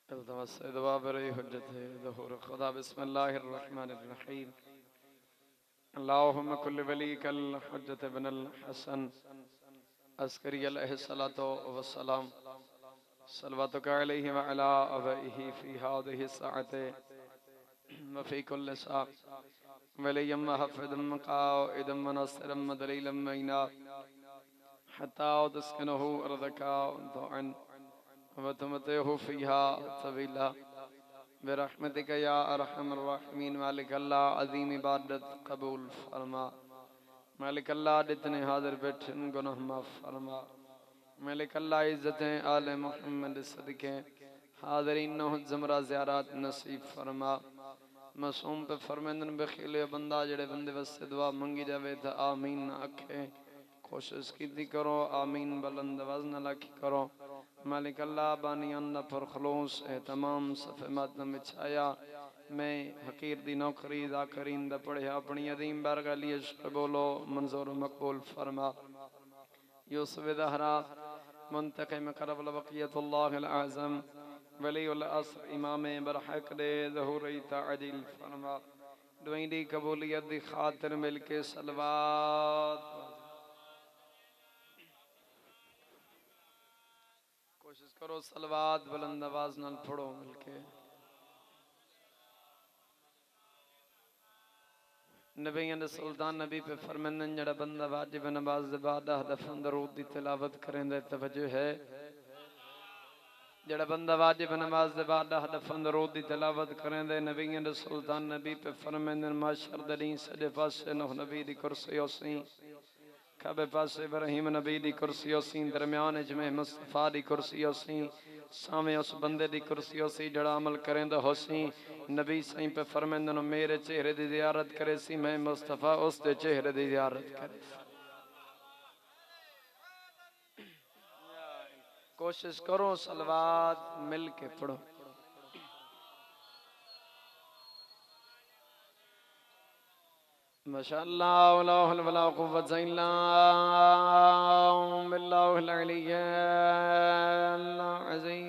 التمس دعا برئی حجت ظہور خدا بسم اللہ الرحمن الرحیم اللہم کل ولیک الحجت بن الحسن عسکری علیہ السلام صلواتک علیہ وعلا آبائہ فی هذه الساعة وفی کل ساعة ولیم محفظ قائدا وناصرا ودلیلا معینا حتی تسکنہ ارضک طوعا وتمتعه فيها طويلا برحمتك یا ارحم الراحمین مالک اللہ عظیم عبادت قبول فرما مالک اللہ جتنے حاضر بیٹھن گناہ معاف فرما مالک اللہ عزتیں آل محمد صدقے حاضرین نوح زمرہ زیارات نصیب فرما معصوم پہ فرمیندن بخیل بندہ جڑے بندے واسطے دعا منگی جاوے تھا آمین آکھے کوشش کی کرو آمین بلند وزن لکھی کرو مالک اللہ بانیان پر خلوص تمام صفحہ ماتم بچھایا میں حقیر دی نوکری ذاکرین دا پڑھے اپنی عظیم بارگاہ لیے شکر بولو منظور مقبول فرما یوسف دہرا منتقم قرب لبقیت اللہ العظم ولی العصر امام برحق دے ظہوری تعجیل فرما دوئیں دی قبولیت دی خاطر مل کے صلوات کوشش کرو صلوات بلند آواز نال پڑھو مل کے نبی اند سلطان نبی پہ فرمندن جڑا بندہ واجب نماز بعد دفن درود دی تلاوت کریں دے توجہ ہے جڑا بندہ واجب نماز بعد دفن درود دی تلاوت کریں دے نبی اند سلطان نبی پہ فرمندن معاشر دین سجے پاسے نوح نبی دی کرسی اوسیں کعبے پاس ابراہیم نبی دی کرسی اوسیں درمیان جمع مصطفیٰ دی کرسی اوسیں سامنے اس بندے دی کرسی اوسیں جڑا عمل کریں دا ہوسیں نبی سائیں پہ فرمیندنو میرے چہرے دی زیارت کرے سی میں مصطفیٰ اس دے چہرے دی زیارت کرے سی کوشش کرو صلوات مل کے پڑھو ماشاءاللہ لا حول ولا قوة الا باللہ العلی العظیم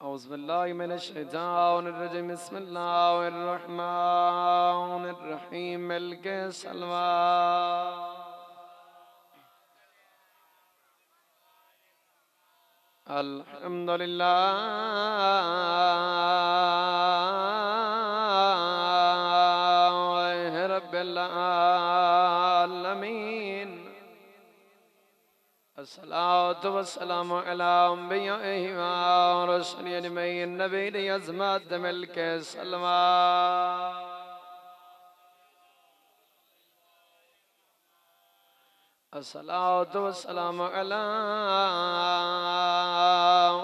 اعوذ باللہ من الشیطان الرجیم بسم اللہ الرحمن الرحیم مل کے صلوات الحمدللہ الصلاة والسلام علی انبیائہ و رسول اجمعین نبی دی عظمت مل کے صلوات الصلاة والسلام علی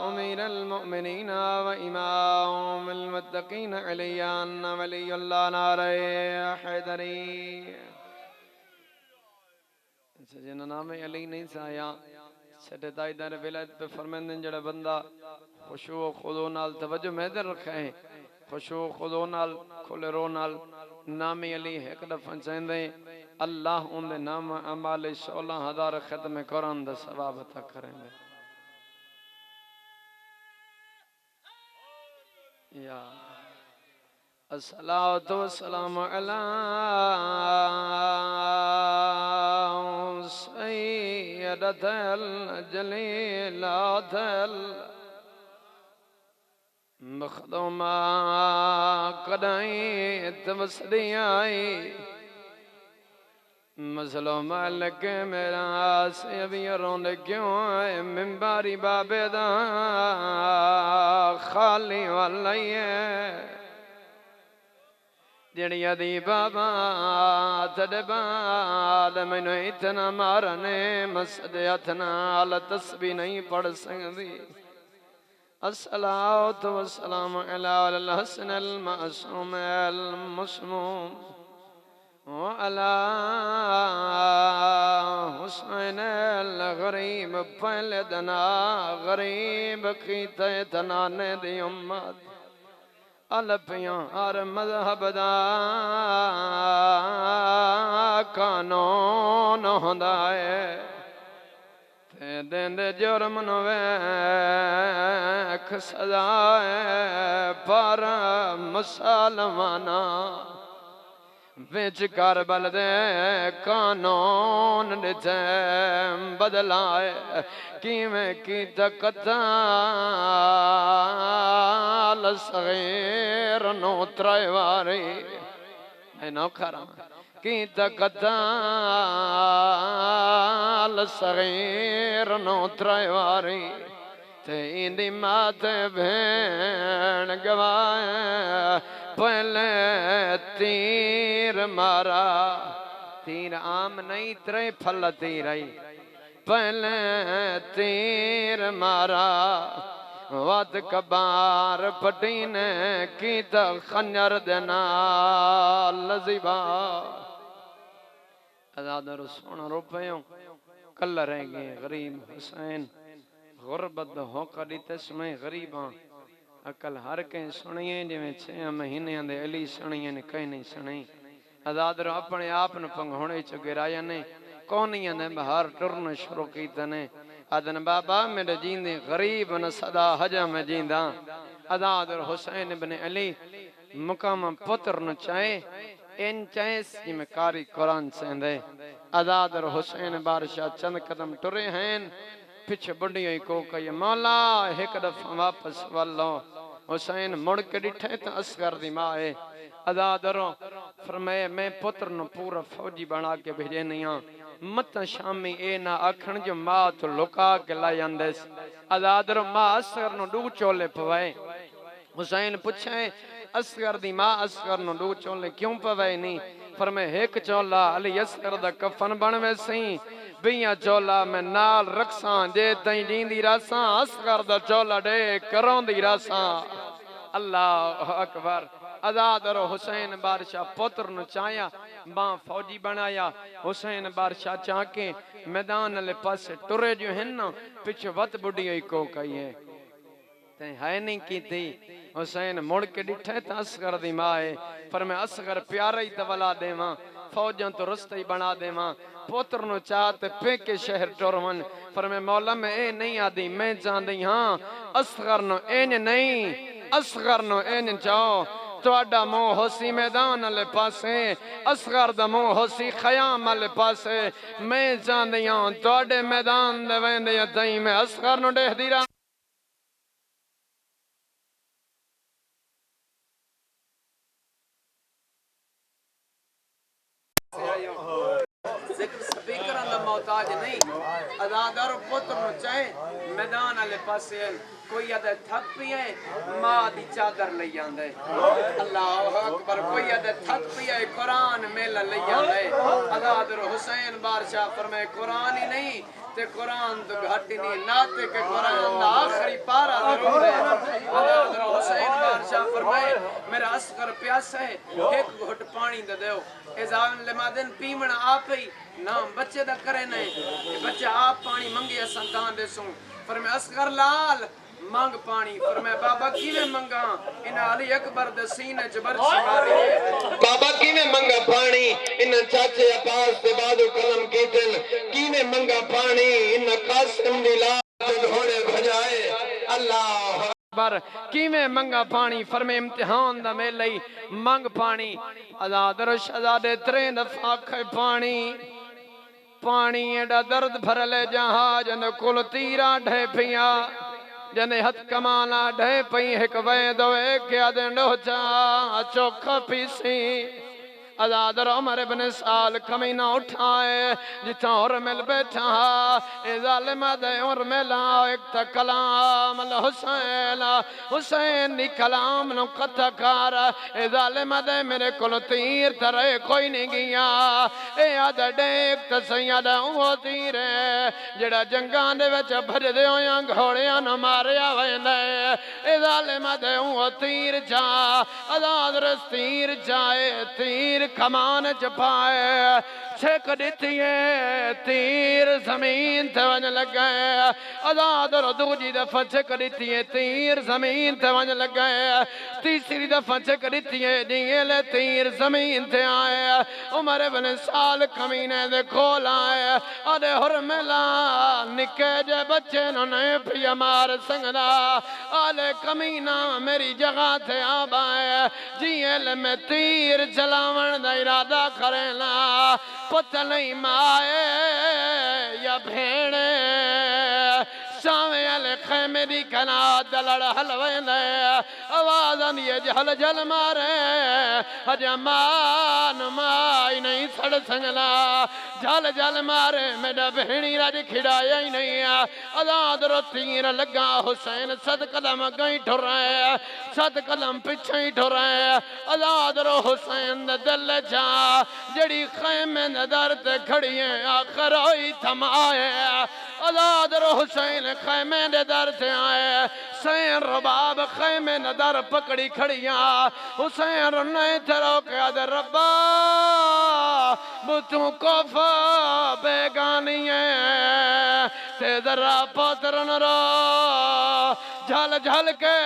امیر المؤمنین و امام المتقین علیان ولی اللہ نعرہ حیدری جنہ نام علی نہیں سایا سٹے تائیدار ولایت پہ فرمیندن جڑا بندہ خشوع و خضوع نال توجہ محضر رکھے ہیں خشوع و خضوع نال کھلے رو نال نام علی ایک دفعہ چاہندے اللہ ان دے نام عمال 16,000 ختم قرآن دا ثواب عطا کریں گے یا الصلاة والسلام علی سیدت الجلیلات المخدومہ قدائیں توسدی آئی مظلوم مالک میرا سے ابھی روندے کیوں ہے منباری بابے دا خالی والی ہے جڑیا دی بابا تڑ بعد میں نے اتنا مارنے مسجد اتنا علی تسبیح نہیں پڑھ سکتی الصلاة والسلام علی الحسن المعصوم المسموم وعلى حسین الغریب پہلدنا غریب کی تیتنانے دی امت الپیاں ہر مذہب دا قانون ہوندا ہے دین دے جرم نو ویکھ سزائے پر مسلمانا وچ کربل دے قانون ڈٹھے بدلائے کیویں کیتا قتال صغیر نو ترائے واری میں نو کھرا کیتا قتال صغیر نو ترائے واری تین دی مات بھین گوائے پہلے تیر مارا تیر عام نہیں ترے پھل تیر آئی پہلے تیر مارا وات کبار پٹین کیتا خنجر دینا لزیبا ازاد رسون روپیوں کل رہ گئے غریب حسین غربت ہوکا دیتے سمیں غریباں اکل ہر کہیں سنیے جو میں 6 مہینے دے علی سنیے نے کہیں نہیں سنی ازاد رو اپنے آپ نے پنگھوڑے چکے رایا نے کونیاں نے بہار ٹرن شروع کیتا نے ادن بابا میرے جیندے غریب نے صدا حجا میں جیندہ ازاد رو حسین بن علی مقام پتر نو چاہے ان چاہیس جی میں کاری قرآن سیندے ازاد رو حسین بارشاہ چند قدم ٹرے ہیں پچھ بڑی ہوئی کو کہی مولا ایک دفعہ واپس واللو حسین مڑ کے ڈٹھے تو اصغر دی مائے ازاد رو فرمائے میں پتر نو پورا فوجی بنا کے بھیجے نہیں ہاں مت شامی اے نہ آکھن جو ماں تو لکا کے لائے اندیس ازاد رو ماں اصغر نو ڈو چولے پوائے حسین پوچھے اصغر دی ماں اصغر نو ڈو چولے کیوں پوائے نہیں فرمائے ایک چولا علی اصغر دا کفن بنوے سیں بیاں چولا میں نال رکھساں جے تائیں جیندی راساں اصغر دا چولا دے کروں دی راساں اللہ اکبر ازاد رو حسین بادشاہ پتر نو چایا باں فوجی بنایا حسین بادشاہ چاہ کے میدان لے پاسے ٹرے جو ہیں نا پچھ وط بڑی ہوئی کو کہی ہے تین ہے نہیں کی تھی حسین مڑ کے ڈٹھے تا اصغر دی مائے پر میں اصغر پیارا ہی تولا دے ماں فوجاں تو رستہ ہی بنا دے ماں پوتر نو چاہتے پیکے شہر ٹورون پر میں مولا میں اے نہیں آدھی میں جان دی ہاں اصغر نو این نہیں اصغر نو این جاؤ تو اڈا مو ہوسی میدان لے پاسے اصغر دا مو ہوسی خیام لے پاسے میں جان دی ہاں تو اڈے میدان دے ویندے یا دائیں میں اصغر نو دے دی رہا ذکر سپیکر اندر محتاج نہیں ازادار پتر نو چاہے میدان آلے پاسے کوئی ادھے تھک پی ہے ماں دی چادر لئی آندے اللہ اکبر کوئی ادھے تھک پی ہے قرآن میلہ لئی آندے ازادر حسین بارشاہ فرمائے قرآن ہی نہیں تے قرآن تو گھٹی نہیں ناتے کہ قرآن دا آخری پارا ضرور ہے ازادر حسین بارشاہ فرمائے میرا اصغر پیاس ہے ایک گھٹ پانی دے دیو ازاون لمادن پیمن آپ ہی نام بچے دا کرے نہیں بچے آپ پانی منگی اسندان دے سوں فرمائے اصغر لال مانگ پانی فرمائے بابا کیویں منگا ان علی اکبر دے سینے جبر شماری ہے بابا کیویں منگا پانی ان چاچے عباس دے بادو قلم کیتن کیویں منگا پانی ان قاسم دی لال گھوڑے بھجائے اللہ بر کیویں منگا پانی فرمائے امتحان دا میں لئی منگ پانی ازاد رو شہزادے 3 دفعہ کھے پانی پانی ایڈا درد بھرلے جہاں جن کل تیرا ڈھے پیا جن ہتھ کمانا ڈھے پئی ایک ویدو ایک یادن ڈوچا چوکھا پیسی ازاد رو عمر ابن سال کمینہ اٹھائے جتا اور مل بیٹھا اے ظالم دے اور ملا ایک تا کلام الحسین حسین دی کلام نو قطع کار اے ظالم دے میرے کل تیر ترے کوئی نہیں گیا اے آدھا ڈیک تا سیادہ وہ تیر جڑا جنگان دے وچ بھج دے ہویاں گھوڑیاں نو ماریا ویندے اے ظالم دے وہ تیر جا ازاد رس تیر جائے تیر کمان چپائے چھک دیتی ہے تیر زمین تے ون لگائے آزاد رو دوجی دفعہ چھک دیتی ہے تیر زمین تے ون لگائے تیسری دفعہ چھک دیتی ہے نیل تیر زمین تے آئے عمر بن سال کمینے دے کھول آئے آدھے حرملا نکے جے بچے نونے پھیا مار سنگنا آلے کمینہ میری جگہ تھے آب آئے جیل میں تیر چلاون دا ارادہ کرینا پتہ نہیں مائے یا بھیڑے سامے علی خیمے دی کنا دلڑ حلوینے آوازن یہ جھل جھل مارے حجمان مائی نہیں سڑ سنگنا جھل جھل مارے میڈا بہنی رج کھڑایا ہی نہیں آزاد رو تیر لگا حسین 7 قدم گئی ٹھر رہے 7 قدم پچھے ہی ٹھر رہے آزاد رو حسین دل جا جڑی خیمے در تے کھڑی ہیں آخر ہوئی تھمائے آزاد رو حسین خیمے در تے آئے سین رباب خیمے در پکڑی کھڑیاں حسین رنے تھرو کیا در ربا بتوں کوفہ بیگانی ہے تے ذرا پترن رو جھل جھل کے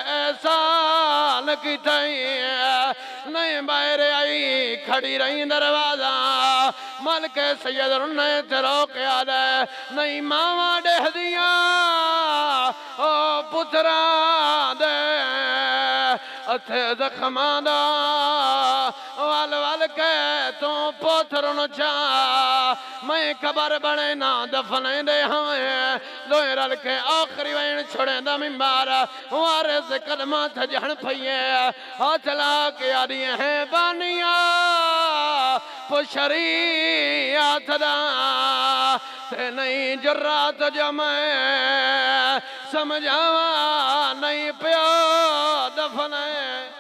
احسان کی تائیں نہیں باہر آئی کھڑی رہی دروازہ ملک سید رنے تیرو کیا دے نہیں ماما ڈہ دیا او پترا دے اتھے زخمان دا وال وال کے تو پترن چاہ میں خبر بڑے نا دفنے دے ہائیں دوئے رل کے آخری وین چھڑے دا ممبارا وارز قدمات جہن پھئیے ہاتھ لا کے آدھیے ہیں بانیا پشریعت دا تے نہیں جرات جمعے سمجھاوا نہیں پیو دفنے